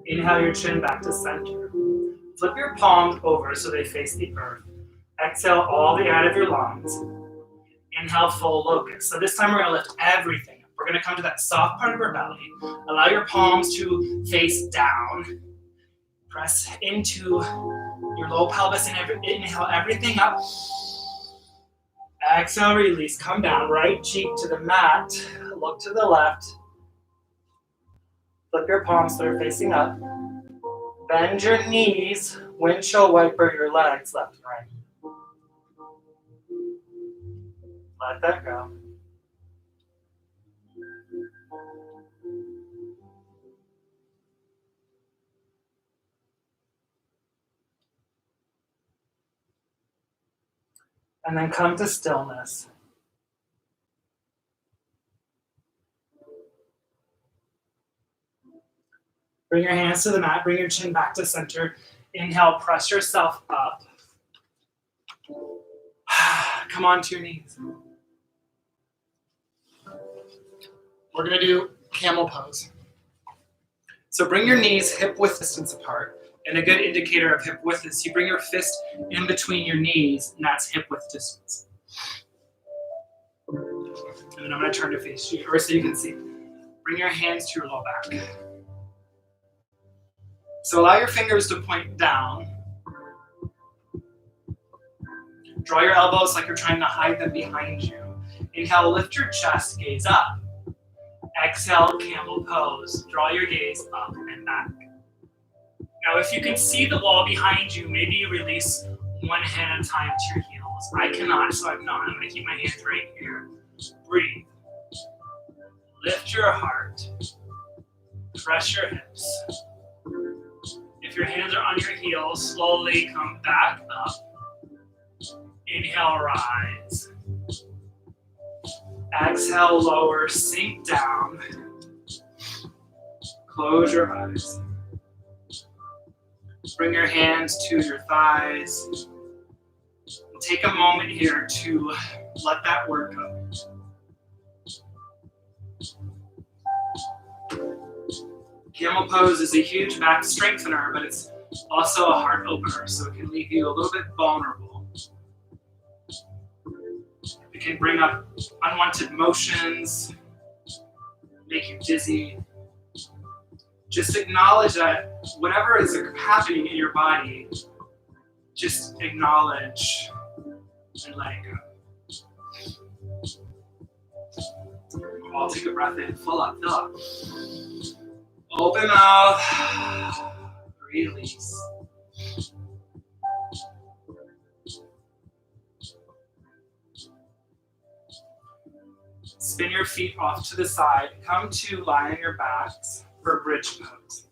Inhale your chin back to center. Flip your palms over so they face the earth. Exhale all the air out of your lungs. Inhale, full locust. So this time we're gonna lift everything up. We're gonna come to that soft part of our belly. Allow your palms to face down. Press into your low pelvis and inhale everything up. Exhale, release, come down. Right cheek to the mat. Look to the left. Flip your palms so they're facing up. Bend your knees. Windshield wiper your legs left and right. Let that go. And then come to stillness. Bring your hands to the mat, bring your chin back to center. Inhale, press yourself up. Come onto your knees. We're gonna do camel pose. So bring your knees hip width distance apart. And a good indicator of hip width is you bring your fist in between your knees, and that's hip width distance. And then I'm gonna turn to face you, or so you can see. Bring your hands to your low back. So allow your fingers to point down. Draw your elbows like you're trying to hide them behind you. Inhale, lift your chest, gaze up. Exhale, camel pose. Draw your gaze up and back. Now, if you can see the wall behind you, maybe you release one hand at a time to your heels. I cannot, so I'm not. I'm going to keep my hands right here. Breathe. Lift your heart. Press your hips. If your hands are on your heels, slowly come back up. Inhale, rise. Exhale, lower, sink down. Close your eyes. Bring your hands to your thighs. Take a moment here to let that work up. Camel pose is a huge back strengthener, but it's also a heart opener, so it can leave you a little bit vulnerable. It can bring up unwanted motions, make you dizzy. Just acknowledge that whatever is happening in your body, just acknowledge and let it go. I'll take a breath in, fill up. Open mouth, release. Spin your feet off to the side. Come to lie on your backs for bridge pose.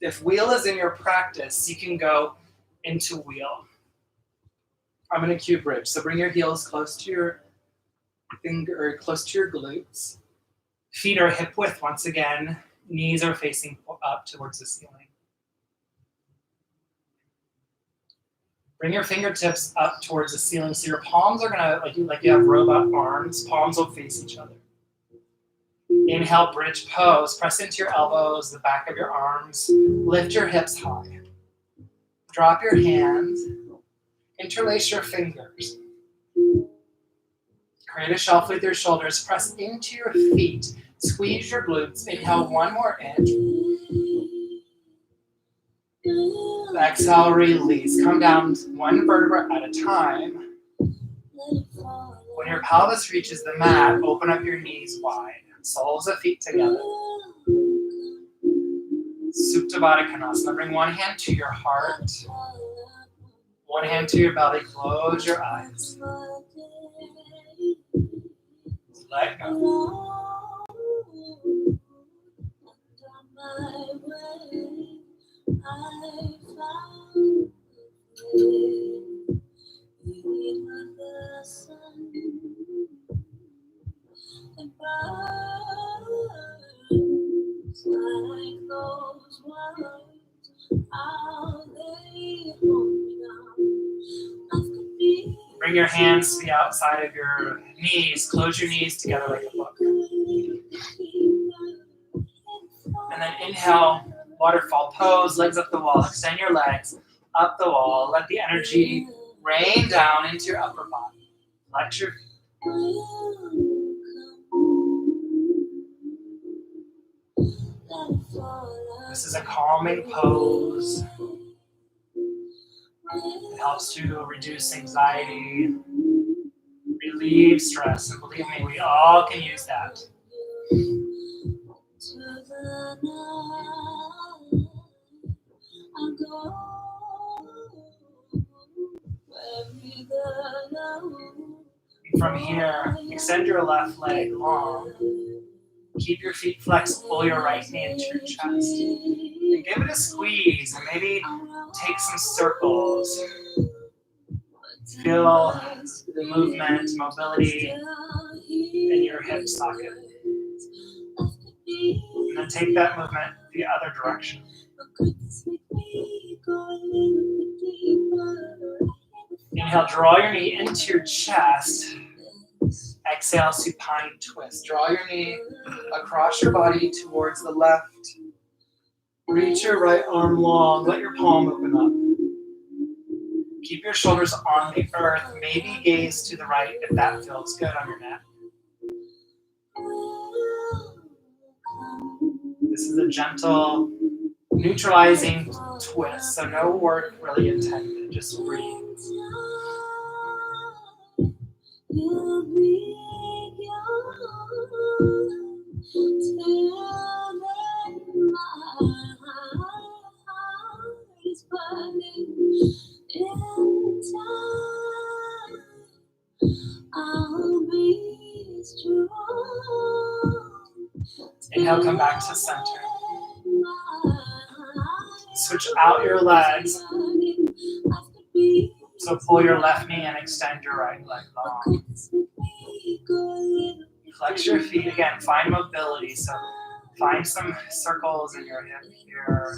If wheel is in your practice, you can go into wheel. I'm going to cue bridge. So bring your heels close to your close to your glutes. Feet are hip width once again. Knees are facing up towards the ceiling. Bring your fingertips up towards the ceiling. So your palms are gonna, like you have robot arms, palms will face each other. Inhale, bridge pose. Press into your elbows, the back of your arms. Lift your hips high. Drop your hands. Interlace your fingers. Create a shelf with your shoulders. Press into your feet. Squeeze your glutes. Inhale, one more inch. Exhale, release. Come down one vertebra at a time. When your pelvis reaches the mat, open up your knees wide. Soles of feet together. Supta Baddha Konasana. Bring one hand to your heart. One hand to your belly. Close your eyes. Let go. Bring your hands to the outside of your knees. Close your knees together like a book. And then inhale, waterfall pose, legs up the wall. Extend your legs up the wall. Let the energy rain down into your upper body. Flex your feet. This is a calming pose. It helps to reduce anxiety, relieve stress, and believe me, we all can use that. From here, extend your left leg long. Keep your feet flexed, pull your right knee into your chest. And give it a squeeze, and maybe take some circles. Feel the movement, mobility in your hip socket. And then take that movement the other direction. Inhale, draw your knee into your chest. Exhale, supine twist. Draw your knee across your body towards the left. Reach your right arm long. Let your palm open up. Keep your shoulders on the earth. Maybe gaze to the right if that feels good on your neck. This is a gentle, neutralizing twist, so no work really intended. Just breathe. Inhale, come back to center. Switch out your legs. So pull your left knee and extend your right leg long. Flex your feet again. Find mobility. So find some circles in your hip here.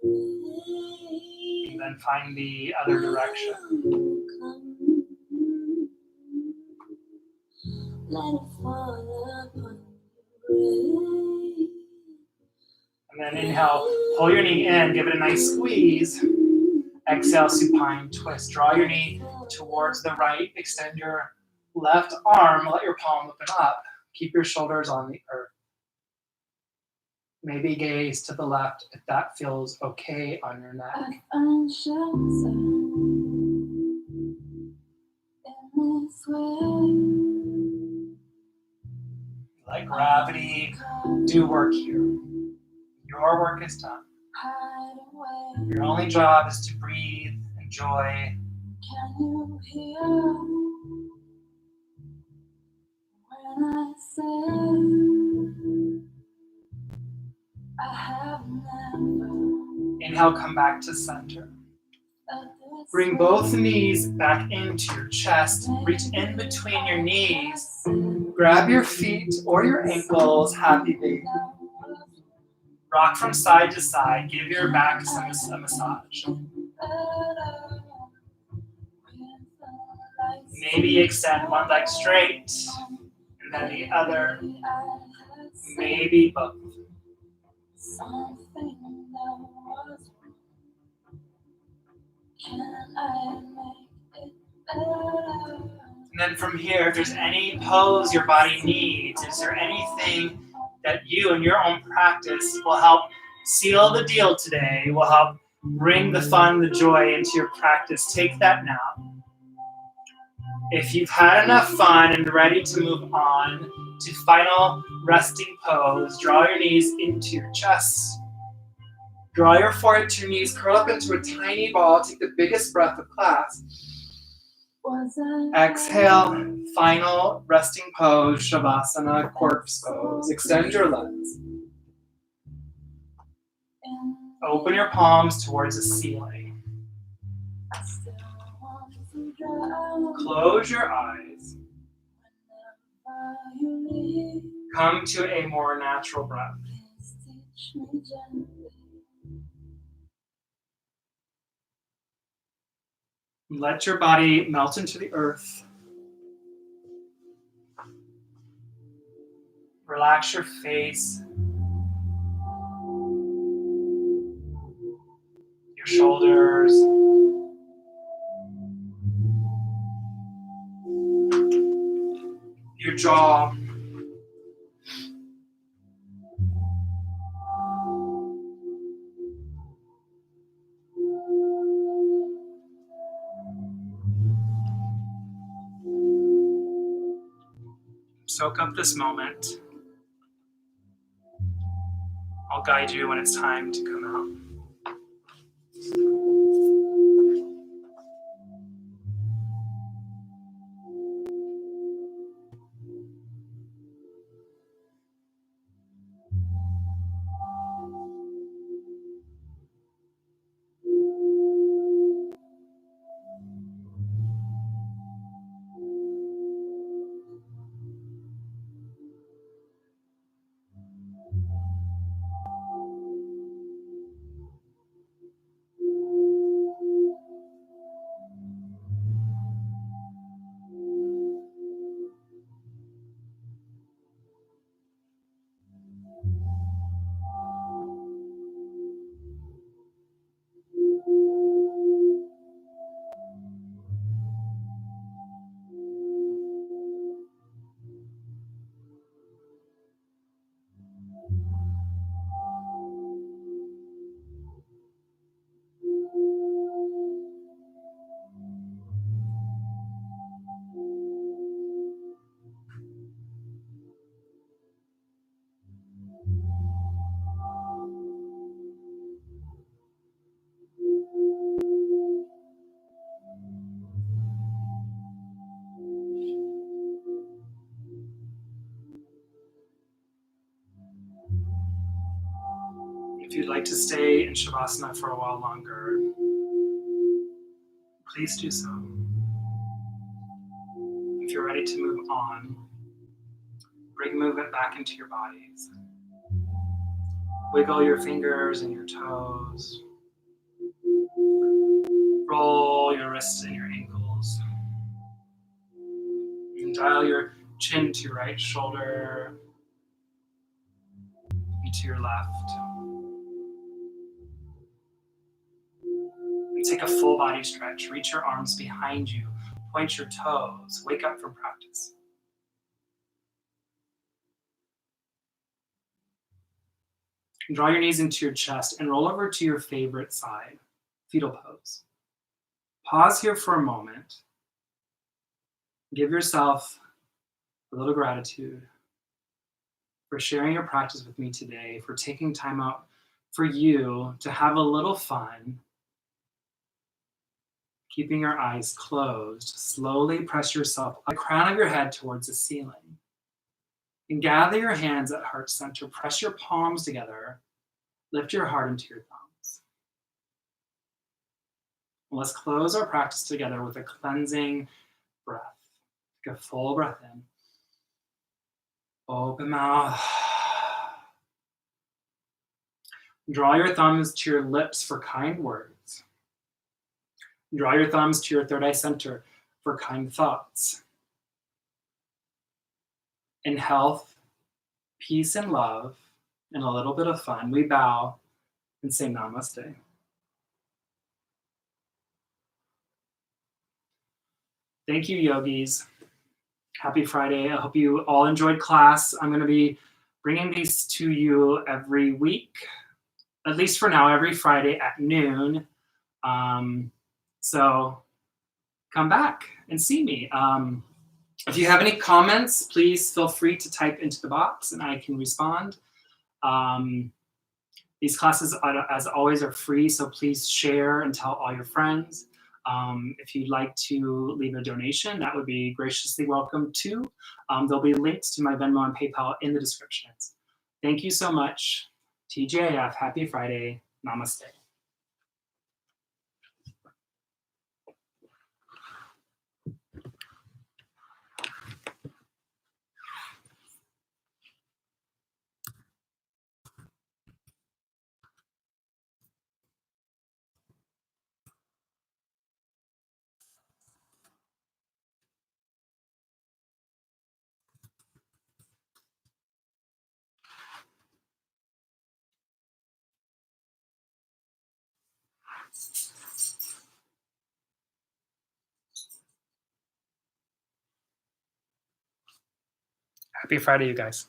And then find the other direction. And then inhale, pull your knee in, give it a nice squeeze. Exhale, supine twist. Draw your knee towards the right. Extend your left arm. Let your palm open up. Keep your shoulders on the earth. Maybe gaze to the left if that feels okay on your neck. Let gravity do work here. Your work is done. Your only job is to breathe, enjoy. Can you hear when I say I have never Inhale, come back to center. Bring both knees back into your chest. Reach in between your knees. Grab your feet or your ankles. Happy baby. Rock from side to side. Give your back a massage. Maybe extend one leg straight and then the other. Maybe both. Something that was wrong. Can I make it better? And then from here, if there's any pose your body needs, is there anything that you in your own practice will help seal the deal today, will help bring the fun, the joy into your practice? Take that now. If you've had enough fun and ready to move on to final resting pose, draw your knees into your chest. Draw your forehead to your knees, curl up into a tiny ball. Take the biggest breath of class. Exhale, final resting pose, Shavasana, corpse pose. Extend your legs. Open your palms towards the ceiling. Close your eyes. Come to a more natural breath. Let your body melt into the earth. Relax your face, your shoulders, your jaw. Soak up this moment. I'll guide you when it's time to come out. If you'd like to stay in Shavasana for a while longer, please do so. If you're ready to move on, bring movement back into your bodies. Wiggle your fingers and your toes. Roll your wrists and your ankles. And dial your chin to your right shoulder and to your left. And take a full body stretch. Reach your arms behind you. Point your toes. Wake up from practice. And draw your knees into your chest and roll over to your favorite side, fetal pose. Pause here for a moment. Give yourself a little gratitude for sharing your practice with me today, for taking time out for you to have a little fun. Keeping your eyes closed, slowly press yourself the crown of your head towards the ceiling. And gather your hands at heart center. Press your palms together. Lift your heart into your thumbs. And let's close our practice together with a cleansing breath. Take a full breath in. Open mouth. Draw your thumbs to your lips for kind words. Draw your thumbs to your third eye center for kind thoughts. In health, peace, and love, and a little bit of fun, we bow and say namaste. Thank you, yogis. Happy Friday. I hope you all enjoyed class. I'm going to be bringing these to you every week, at least for now, every Friday at noon. So come back and see me. If you have any comments, please feel free to type into the box and I can respond. These classes, as always, are free, so please share and tell all your friends. If you'd like to leave a donation, that would be graciously welcome too. There'll be links to my Venmo and PayPal in the descriptions. Thank you so much. TGIF, happy Friday. Namaste. Happy Friday, you guys.